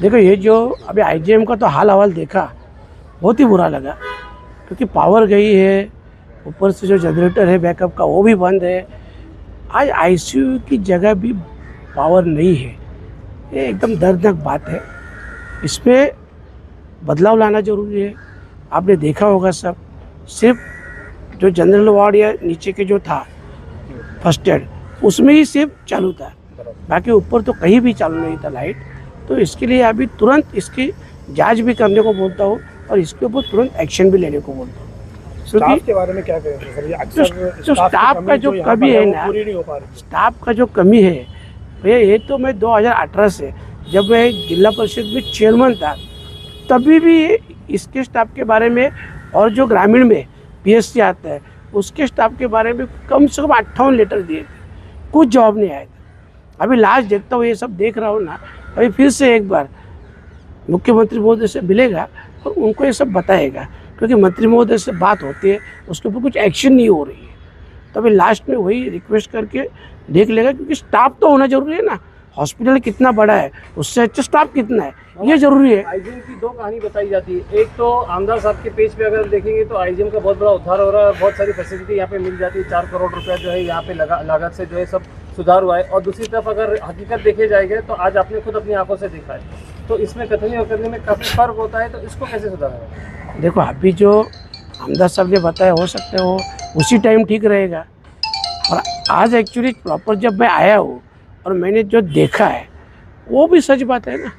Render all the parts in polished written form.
देखो ये जो अभी आईजीएम का तो हाल हवाल देखा, बहुत ही बुरा लगा, क्योंकि पावर गई है, ऊपर से जो जनरेटर है बैकअप का वो भी बंद है। आज आईसीयू की जगह भी पावर नहीं है, ये एकदम दर्दनाक बात है। इस पर बदलाव लाना जरूरी है। आपने देखा होगा सब, सिर्फ जो जनरल वार्ड या नीचे के जो था फर्स्ट एड उसमें ही सिर्फ चालू था, बाकी ऊपर तो कहीं भी चालू नहीं था लाइट। तो इसके लिए अभी तुरंत इसकी जांच भी करने को बोलता हूँ और इसके ऊपर तुरंत एक्शन भी लेने को बोलता हूँ। स्टाफ के बारे में क्या कहेंगे सर? ये अक्सर जो स्टाफ का जो कमी है ना, स्टाफ का जो कमी है भैया, ये तो मैं 2018 से जब मैं जिला परिषद में चेयरमैन था तभी भी इसके स्टाफ के बारे में, और जो ग्रामीण में पीएससी आता है उसके स्टाफ के बारे में कम से कम 58 लेटर दिए थे, कुछ जवाब नहीं आया था। अभी लास्ट देखता हूँ, ये सब देख रहा हूँ ना, अभी फिर से एक बार मुख्यमंत्री महोदय से मिलेगा और उनको ये सब बताएगा, क्योंकि मंत्री महोदय से बात होती है, उसके ऊपर कुछ एक्शन नहीं हो रही है। तो अभी लास्ट में वही रिक्वेस्ट करके देख लेगा, क्योंकि स्टाफ तो होना जरूरी है ना। हॉस्पिटल कितना बड़ा है, उससे अच्छा स्टाफ कितना है, ये जरूरी है। आईजीएम की दो कहानी बताई जाती है। एक तो आमदार साहब के पेज पे अगर देखेंगे तो आईजीएम का बहुत बड़ा उद्धार हो रहा है, बहुत सारी फैसिलिटी यहाँ पे मिल जाती है। 4 करोड़ रुपया जो है यहाँ पे लागत से जो है सब सुधार हुआ है। और दूसरी तरफ अगर हकीकत देखे जाएगा तो आज आपने खुद अपनी आंखों से देखा है, तो इसमें कथनी और करने में काफ़ी फर्क होता है। तो इसको कैसे सुधारा? देखो अभी जो आमदार साहब ने बताया, हो सकते हो उसी टाइम ठीक रहेगा, और आज एक्चुअली प्रॉपर जब मैं आया हूँ और मैंने जो देखा है वो भी सच बात है ना,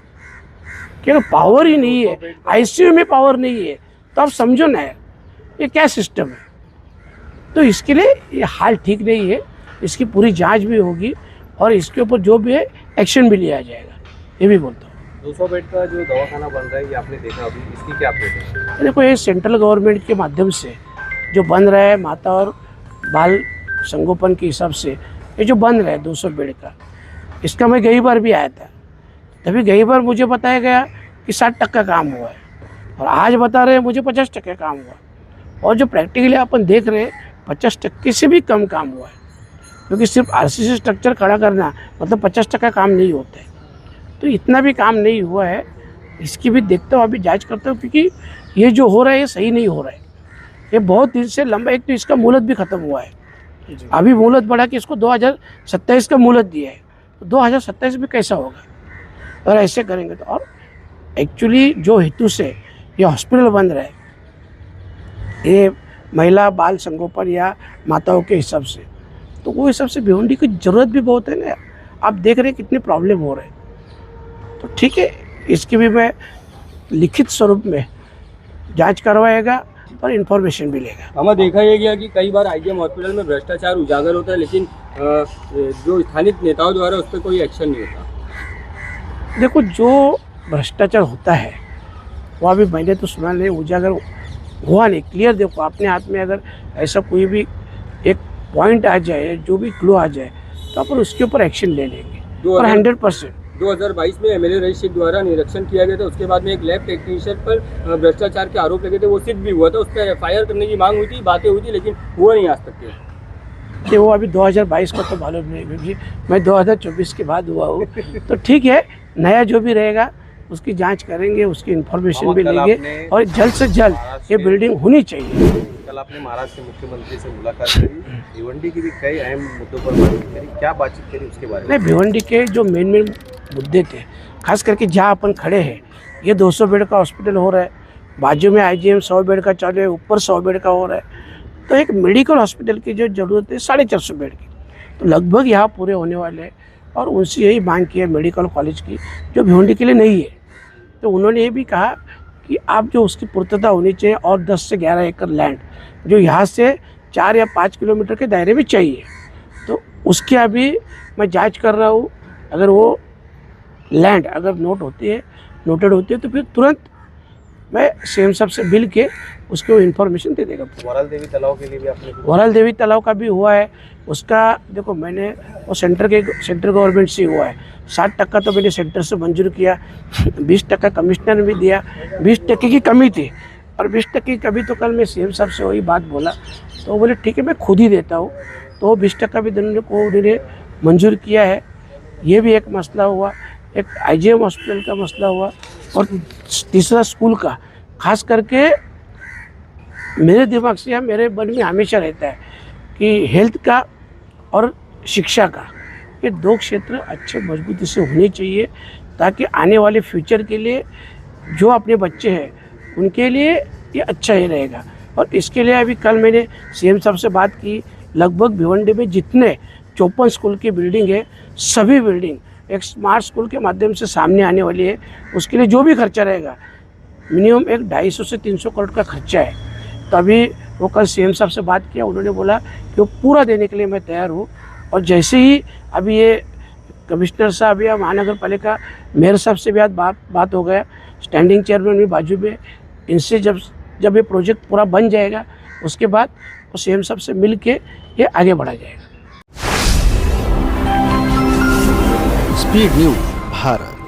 कि पावर ही नहीं है, आईसीयू में पावर नहीं है, तो आप समझो ना ये क्या सिस्टम है। तो इसके लिए ये हाल ठीक नहीं है, इसकी पूरी जांच भी होगी और इसके ऊपर जो भी है एक्शन भी लिया जाएगा, ये भी बोलता हूँ। 200 बेड का जो दवाखाना बन रहा है ये आपने देखा, अभी इसकी क्या अपडेट है? देखो ये सेंट्रल गवर्नमेंट के माध्यम से जो बन रहा है, माता और बाल संगोपन के हिसाब से ये जो बन रहा है 200 बेड का, इसका मैं गई बार भी आया था, तभी गई बार मुझे बताया गया कि 60% काम हुआ है, और आज बता रहे हैं मुझे 50% काम हुआ, और जो प्रैक्टिकली अपन देख रहे हैं 50% से भी कम काम हुआ है, क्योंकि सिर्फ आरसीसी स्ट्रक्चर खड़ा करना मतलब 50% काम नहीं होता है। तो इतना भी काम नहीं हुआ है, इसकी भी देखता हूँ, अभी जांच करता हूँ, क्योंकि ये जो हो रहा है ये सही नहीं हो रहा है। ये बहुत दिन से लंबा, एक तो इसका मुहलत भी ख़त्म हुआ है, अभी मुहलत बढ़ा के इसको 2027 का मुहलत दिया है, तो 2027 में कैसा होगा अगर ऐसे करेंगे तो। और एक्चुअली जो हेतु से ये हॉस्पिटल बन रहा है, ये महिला बाल संगोपन या माताओं के हिसाब से, तो वो हिसाब से भिवंडी की ज़रूरत भी बहुत है ना। आप देख रहे हैं कितने प्रॉब्लम हो रहे हैं, तो ठीक है, इसकी भी मैं लिखित स्वरूप में जांच करवाएगा और इन्फॉर्मेशन भी लेगा। हमें देखा यह गया कि कई बार आईजीएम हॉस्पिटल में भ्रष्टाचार उजागर होता है, लेकिन जो स्थानीय नेताओं द्वारा उस पर कोई एक्शन नहीं होता। देखो जो भ्रष्टाचार होता है वो अभी मैंने तो सुना नहीं, उजागर हुआ नहीं, क्लियर। देखो अपने हाथ में अगर ऐसा कोई भी एक पॉइंट आ जाए, जो भी क्लू आ जाए, तो अपन उसके ऊपर एक्शन ले लेंगे और 100%। 2022 में एमएलए रईस शेख द्वारा निरीक्षण किया गया था, उसके बाद में एक लैब टेक्नीशियन पर भ्रष्टाचार के आरोप लगे थे, वो सिद्ध भी हुआ था, उस पर एफआईआर करने की मांग हुई थी, बातें हुई थी, लेकिन हुआ नहीं आज तक के। वो अभी 2022 का तो मालूम नहीं, क्योंकि मैं 2024 के बाद हुआ हूँ। तो ठीक है, नया जो भी रहेगा उसकी जांच करेंगे, उसकी इन्फॉर्मेशन भी लेंगे, और जल्द से जल्द ये बिल्डिंग होनी चाहिए। कल आपने महाराष्ट्र के मुख्यमंत्री से मुलाकात करी, भिवंडी की भी कई अहम मुद्दों पर बातचीत करी, क्या बातचीत करी उसके बारे में? नहीं, भिवंडी के जो मेन मुद्दे थे, खास करके जहाँ अपन खड़े हैं, ये 200 बेड का हॉस्पिटल हो रहा है, बाजू में आईजीएम 100 बेड का चालू है, ऊपर 100 बेड का हो रहा है, तो एक मेडिकल हॉस्पिटल की जो ज़रूरत है 450 बेड की, तो लगभग यहाँ पूरे होने वाले हैं। और उनसे यही मांग की है मेडिकल कॉलेज की, जो भिवंडी के लिए नहीं है। तो उन्होंने ये भी कहा कि आप जो उसकी पूर्तता होनी चाहिए, और 10 से 11 एकड़ लैंड जो यहाँ से 4 या 5 किलोमीटर के दायरे में चाहिए, तो उसकी अभी मैं जांच कर रहा हूँ। अगर वो लैंड अगर नोटेड होती है तो फिर तुरंत मैं सीएम साहब से मिल के उसको इन्फॉर्मेशन दे देगा। वराल देवी तालाब के लिए भी आपने? वराल देवी तालाब का भी हुआ है, उसका देखो मैंने वो सेंट्रल गवर्नमेंट से हुआ है। 60% तो मैंने सेंटर से मंजूर किया, 20% कमिश्नर ने भी दिया, 20% की कमी थी, और 20% कभी तो कल मैं सीएम साहब से वही बात बोला तो वो बोले ठीक है मैं खुद ही देता हूँ, तो 20% भी देने को उन्होंने मंजूर किया है। ये भी एक मसला हुआ, एक आईजीएम हॉस्पिटल का मसला हुआ, और तीसरा स्कूल का। खास करके मेरे दिमाग से या मेरे मन में हमेशा रहता है कि हेल्थ का और शिक्षा का, ये 2 क्षेत्र अच्छे मजबूती से होने चाहिए, ताकि आने वाले फ्यूचर के लिए जो अपने बच्चे हैं उनके लिए ये अच्छा ही रहेगा। और इसके लिए अभी कल मैंने सीएम साहब से बात की, लगभग भिवंडी में जितने 54 स्कूल की बिल्डिंग है, सभी बिल्डिंग एक स्मार्ट स्कूल के माध्यम से सामने आने वाली है। उसके लिए जो भी खर्चा रहेगा, मिनिमम एक 250 से 300 करोड़ का खर्चा है। तभी वो कल सीएम साहब से बात किया, उन्होंने बोला कि वो पूरा देने के लिए मैं तैयार हूँ। और जैसे ही अभी ये कमिश्नर साहब या महानगर पालिका मेयर साहब से भी आज बात हो गया, स्टैंडिंग चेयरमैन भी बाजू में, इनसे जब ये प्रोजेक्ट पूरा बन जाएगा उसके बाद वो सीएम साहब से मिल के ये आगे बढ़ा जाएगा। Speed news Bharat.